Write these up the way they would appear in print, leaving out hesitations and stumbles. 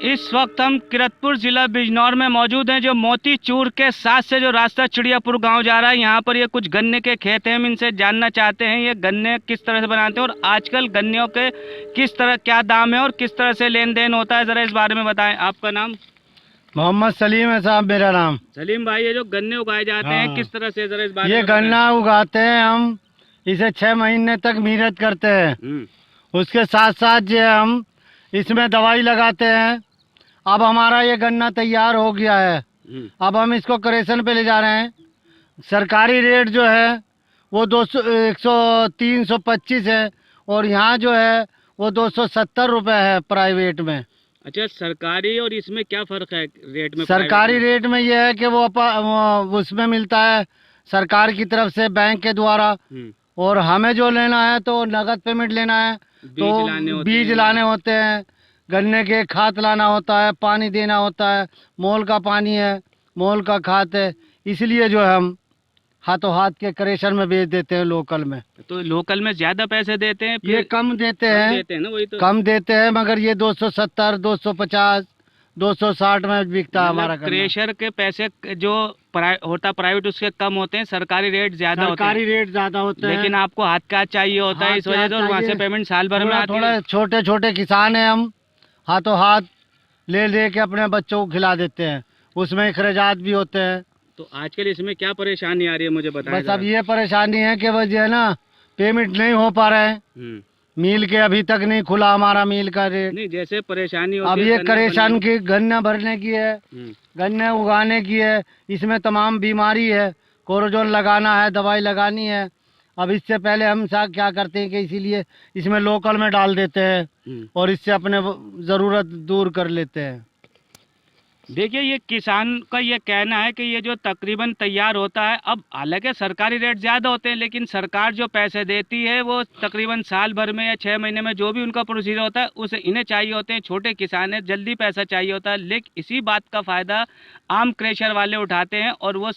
इस वक्त हम किरतपुर जिला बिजनौर में मौजूद हैं, जो मोतीचूर के साथ से जो रास्ता चिड़ियापुर गांव जा रहा है। यहाँ पर ये कुछ गन्ने के खेत हैं, हम इनसे जानना चाहते हैं ये गन्ने किस तरह से बनाते हैं और आजकल गन्नों के किस तरह क्या दाम है और किस तरह से लेन देन होता है, जरा इस बारे में बताएं। आपका नाम? मोहम्मद सलीम है साहब मेरा नाम। सलीम भाई, ये जो गन्ने उगाए जाते हैं किस तरह से, जरा इस बारे में ये गन्ना उगाते हैं हम, इसे 6 महीने तक मेहनत करते हैं। उसके साथ साथ जो हम इसमें दवाई लगाते हैं। अब हमारा ये गन्ना तैयार हो गया है, अब हम इसको क्रेशन पे ले जा रहे हैं। सरकारी रेट जो है वो 325 है और यहाँ जो है वो 270 रुपये है प्राइवेट में। अच्छा, सरकारी और इसमें क्या फ़र्क है रेट में? सरकारी रेट में ये है कि वो उसमें मिलता है सरकार की तरफ से बैंक के द्वारा, और हमें जो लेना है तो नगद पेमेंट लेना है, तो बीज लाने होते हैं, गन्ने के खाद लाना होता है, पानी देना होता है। मोल का पानी है, मोल का खाद है, इसलिए जो है हम हाथों हाथ के क्रेशर में बेच देते हैं लोकल में। तो लोकल में ज्यादा पैसे देते हैं, ये कम देते हैं ना, वही तो कम देते हैं, मगर ये 270, 250, 260 में बिकता है हमारा। क्रेशर के पैसे जो होता प्राइवेट उसके कम होते हैं, सरकारी रेट ज्यादा होते हैं। सरकारी रेट ज्यादा होते हैं, लेकिन आपको हाथ का चाहिए होता है, इस वजह से वहाँ से पेमेंट साल भर में आती है। थोड़े छोटे छोटे किसान हैं, हम हाथों हाथ ले के अपने बच्चों को खिला देते हैं, उसमें अखराजात भी होते हैं। तो आजकल इसमें क्या परेशानी आ रही है, मुझे बताएं। बस अब ये परेशानी है कि वो जो है ना पेमेंट नहीं हो पा रहे हैं, मिल के अभी तक नहीं खुला हमारा मिल का रेट। नहीं, जैसे परेशानी होती अब ये क्रेशन की गन्ना भरने की है, गन्ने उगाने की है, इसमें तमाम बीमारी है, कोरोजोन लगाना है, दवाई लगानी है। अब इससे पहले हम क्या करते हैं कि इसीलिए इसमें लोकल में डाल देते हैं और इससे अपने ज़रूरत दूर कर लेते हैं। देखिए, ये किसान का ये कहना है कि ये जो तकरीबन तैयार होता है, अब हालांकि सरकारी रेट ज़्यादा होते हैं, लेकिन सरकार जो पैसे देती है वो तकरीबन साल भर में या 6 महीने में जो भी उनका प्रोसीजर होता है उसे इन्हें चाहिए होते हैं। छोटे किसान है, जल्दी पैसा चाहिए होता है, लेकिन इसी बात का फ़ायदा आम क्रेशर वाले उठाते हैं और वो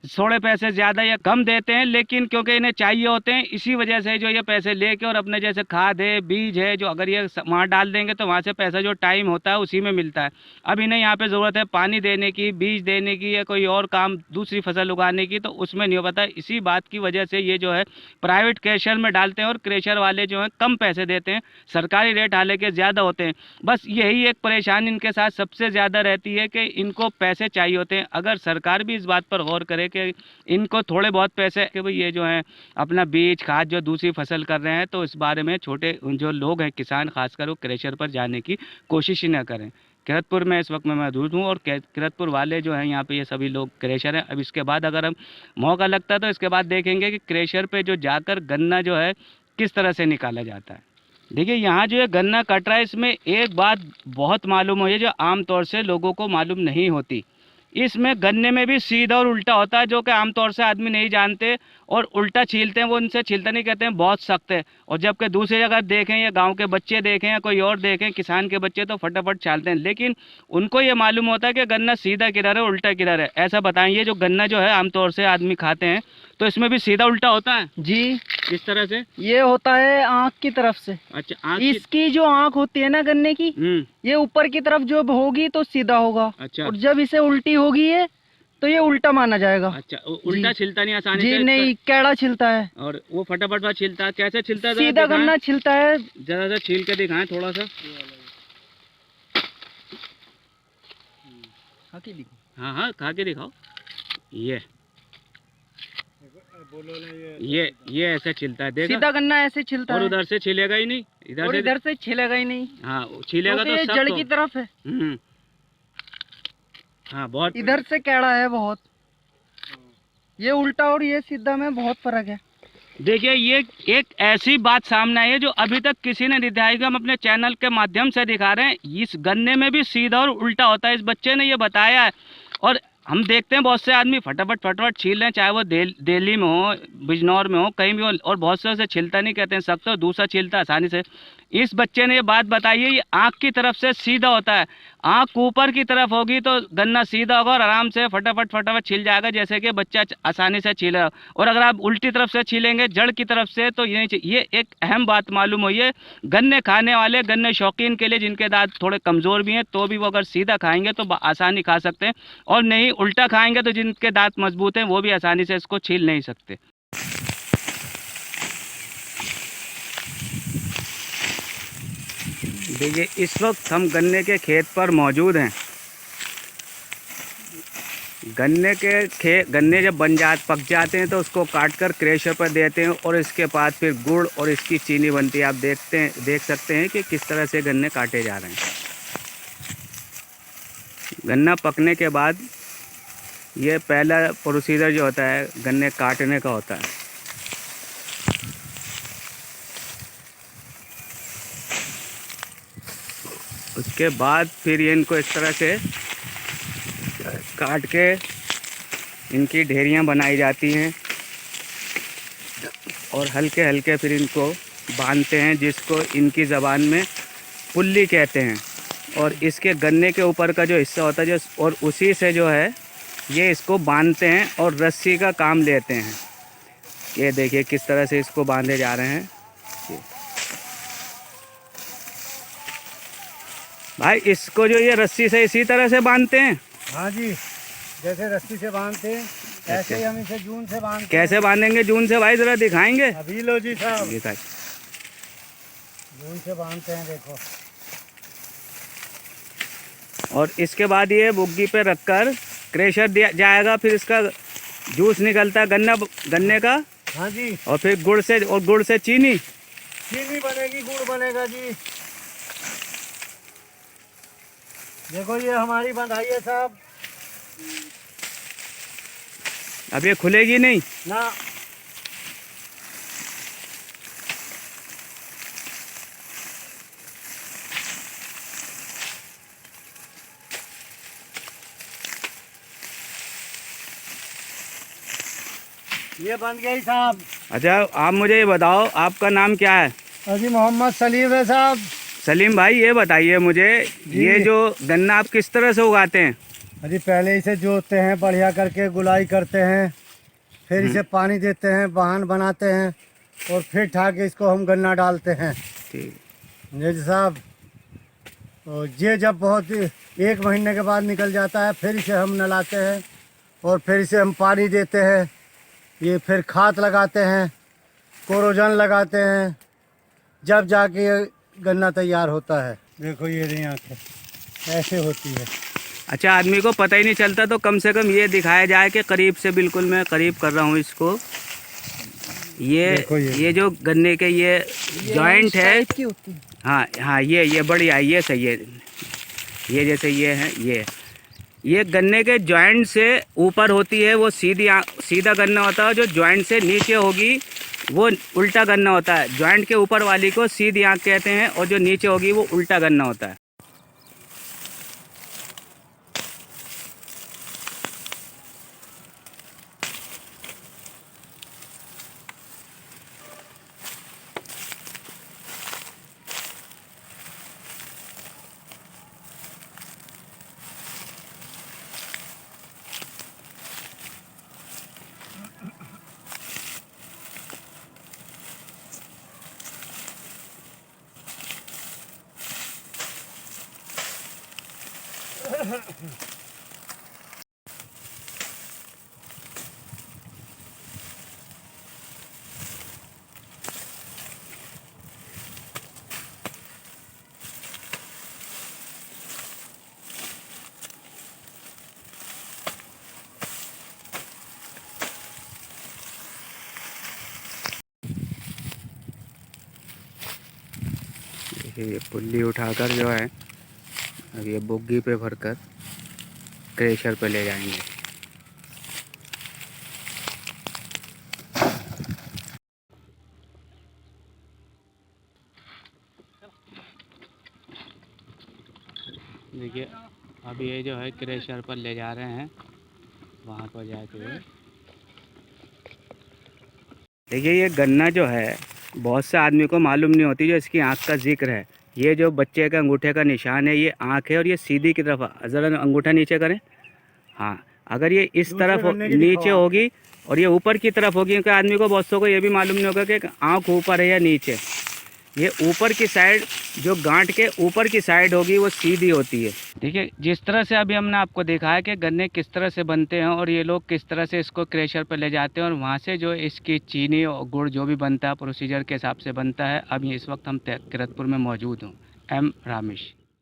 थोड़े पैसे ज़्यादा या कम देते हैं, लेकिन क्योंकि इन्हें चाहिए होते हैं इसी वजह से जो ये पैसे लेके और अपने जैसे खाद है, बीज है, जो अगर ये वहाँ डाल देंगे तो वहाँ से पैसा जो टाइम होता है उसी में मिलता है। अब इन्हें यहाँ पे ज़रूरत है पानी देने की, बीज देने की या कोई और काम दूसरी फसल उगाने की, तो उसमें नहीं हो पाता। इसी बात की वजह से ये जो है प्राइवेट क्रेशर में डालते हैं और क्रेशर वाले जो हैं कम पैसे देते हैं, सरकारी रेट हालांकि ज़्यादा होते हैं। बस यही एक परेशानी इनके साथ सबसे ज़्यादा रहती है कि इनको पैसे चाहिए होते हैं। अगर सरकार भी इस बात पर गौर करे कि इनको थोड़े बहुत पैसे कि भाई ये जो है अपना बीज खाद जो दूसरी फसल कर रहे हैं, तो इस बारे में छोटे जो लोग हैं किसान खासकर वो क्रेशर पर जाने की कोशिश ही ना करें। किरतपुर में इस वक्त मैं मौजूद हूँ और किरतपुर वाले जो हैं यहाँ पे ये सभी लोग क्रेशर हैं। अब इसके बाद अगर हम मौका लगता है तो इसके बाद देखेंगे कि क्रेशर पे जो जाकर गन्ना जो है किस तरह से निकाला जाता है। देखिए, यहाँ जो है गन्ना कट रहा है, इसमें एक बात बहुत मालूम हुई है जो आमतौर से लोगों को मालूम नहीं होती। इसमें गन्ने में भी सीधा और उल्टा होता है, जो कि आमतौर से आदमी नहीं जानते और उल्टा छीलते हैं। वो उनसे छीलता नहीं, कहते हैं बहुत सख्त है। और जबकि दूसरी जगह देखें या गांव के बच्चे देखें या कोई और देखें किसान के बच्चे, तो फटाफट छालते हैं, लेकिन उनको ये मालूम होता है कि गन्ना सीधा किधर है उल्टा किधर है। ऐसा बताएं, ये जो गन्ना जो है आमतौर से आदमी खाते हैं तो इसमें भी सीधा उल्टा होता है जी? किस तरह से? ये होता है आँख की तरफ से। अच्छा, आँख इसकी जो आँख होती है ना गन्ने की, ये ऊपर की तरफ जब होगी तो सीधा होगा। अच्छा। और जब इसे उल्टी होगी है तो ये उल्टा माना जाएगा। अच्छा, उल्टा छिलता नहीं आसानी जी से? नहीं, कैड़ा छिलता है और वो फटाफट छिलता है। कैसे छिलता है? सीधा गन्ना छिलता है। जरा सा छील के दिखाएं थोड़ा सा। हाँ हाँ, खा के दिखाओ। ये ऐसे छिलता है, देखा? सीधा गन्ना ऐसे छिलता है और उधर से छिलेगा ही नहीं, इधर से छिलेगा ही नहीं। हाँ, छिलेगा तो ये जड़ की तरफ है। हाँ, बहुत इधर से कैड़ा है बहुत। ये उल्टा और ये सीधा में बहुत फर्क है। देखिए, ये एक ऐसी बात सामने आई है जो अभी तक किसी ने नहीं दिखाई, हम अपने चैनल के माध्यम से दिखा रहे हैं। इस गन्ने में भी सीधा और उल्टा होता है, इस बच्चे ने ये बताया है। और हम देखते हैं बहुत से आदमी फटाफट छील रहे हैं, चाहे वो दिल्ली में हो, बिजनौर में हो, कहीं भी हो, और बहुत से उसे छिलता नहीं, कहते हैं सख्त, और दूसरा छिलता आसानी से। इस बच्चे ने ये बात बताई है, ये आँख की तरफ से सीधा होता है। आँख ऊपर की तरफ होगी तो गन्ना सीधा होगा और आराम से फटाफट छिल जाएगा, जैसे कि बच्चा आसानी से छीला। और अगर आप उल्टी तरफ से छीलेंगे जड़ की तरफ से तो ये एक अहम बात मालूम हुई है गन्ने खाने वाले, गन्ने शौकीन के लिए, जिनके दांत थोड़े कमज़ोर भी हैं तो भी वो अगर सीधा खाएंगे तो आसानी खा सकते हैं, और नहीं उल्टा खाएंगे तो जिनके दांत मजबूत हैं वो भी आसानी से इसको छील नहीं सकते। देखिए इस वक्त हम गन्ने के खेत पर मौजूद हैं। गन्ने जब पक जाते हैं तो उसको काट कर क्रेशर पर देते हैं और इसके बाद फिर गुड़ और इसकी चीनी बनती है। आप देख सकते हैं कि किस तरह से गन्ने काटे जा रहे हैं। गन्ना पकने के बाद ये पहला प्रोसीजर जो होता है गन्ने काटने का होता है। उसके बाद फिर ये इनको इस तरह से काट के इनकी ढेरियां बनाई जाती हैं और हल्के हल्के फिर इनको बांधते हैं, जिसको इनकी ज़बान में पुल्ली कहते हैं। और इसके गन्ने के ऊपर का जो हिस्सा होता है और उसी से जो है ये इसको बांधते हैं और रस्सी का काम लेते हैं। ये देखिए किस तरह से इसको बांधे जा रहे हैं। भाई इसको जो ये रस्सी से इसी तरह से बांधते हैं? हाँ जी, जैसे रस्सी से बांधते हैं ऐसे ही हम इसे जून से बांधते हैं। कैसे बांधेंगे जून से भाई, जरा दिखाएंगे? अभी लो जी साहब, जून से बांधते हैं देखो। और इसके बाद ये बुग्गी पे रखकर क्रेशर दिया जाएगा, फिर इसका जूस निकलता है गन्ने का। हाँ जी, और फिर गुड़ से चीनी बनेगी, गुड़ बनेगा जी। देखो ये हमारी बंधाई है साहब। अब ये खुलेगी नहीं ना, ये बन गई साहब। अच्छा आप मुझे ये बताओ आपका नाम क्या है? अजी मोहम्मद सलीम है साहब। सलीम भाई ये बताइए मुझे, ये जो गन्ना आप किस तरह से उगाते हैं? अजी पहले इसे जोतते हैं, बढ़िया करके गुलाई करते हैं, फिर इसे पानी देते हैं, बाहन बनाते हैं और फिर ठाके इसको हम गन्ना डालते हैं। ठीक जी साहब। और ये जब बहुत 1 महीने के बाद निकल जाता है फिर इसे हम नलाते हैं और फिर इसे हम पानी देते हैं। ये फिर खाद लगाते हैं, कोरोजन लगाते हैं, जब जाके ये गन्ना तैयार होता है। देखो ये रही आँखें ऐसे होती है। अच्छा आदमी को पता ही नहीं चलता, तो कम से कम ये दिखाया जाए कि करीब से, बिल्कुल मैं करीब कर रहा हूँ इसको। ये जो गन्ने के ये जॉइंट है, हाँ हाँ ये बढ़िया, ये सही है। ये जैसे ये है, ये गन्ने के जॉइंट से ऊपर होती है वो सीधा गन्ना होता है। जो जॉइंट से नीचे होगी वो उल्टा गन्ना होता है। जॉइंट के ऊपर वाली को सीधी आँख कहते हैं और जो नीचे होगी वो उल्टा गन्ना होता है। ये पुल्ली उठाकर जो है अब ये बुग्गी पे भरकर क्रेशर पे ले जाएंगे। देखिए अब ये जो है क्रेशर पर ले जा रहे हैं, वहाँ पर जाके देखिए ये गन्ना जो है बहुत से आदमी को मालूम नहीं होती जो इसकी आँख का जिक्र है। ये जो बच्चे का अंगूठे का निशान है, ये आँख है और ये सीधी की तरफ, ज़रा अंगूठा नीचे करें। हाँ, अगर ये इस तरफ नीचे होगी और ये ऊपर की तरफ होगी, क्योंकि आदमी को बहुत सौ को ये भी मालूम नहीं होगा कि आँख ऊपर है या नीचे। ये ऊपर की साइड, जो गांठ के ऊपर की साइड होगी वो सीधी होती है। देखिए, जिस तरह से अभी हमने आपको दिखाया कि गन्ने किस तरह से बनते हैं और ये लोग किस तरह से इसको क्रेशर पर ले जाते हैं और वहाँ से जो इसकी चीनी और गुड़ जो भी बनता है प्रोसीजर के हिसाब से बनता है। अभी इस वक्त हम किरतपुर में मौजूद हूँ। एम रामेश।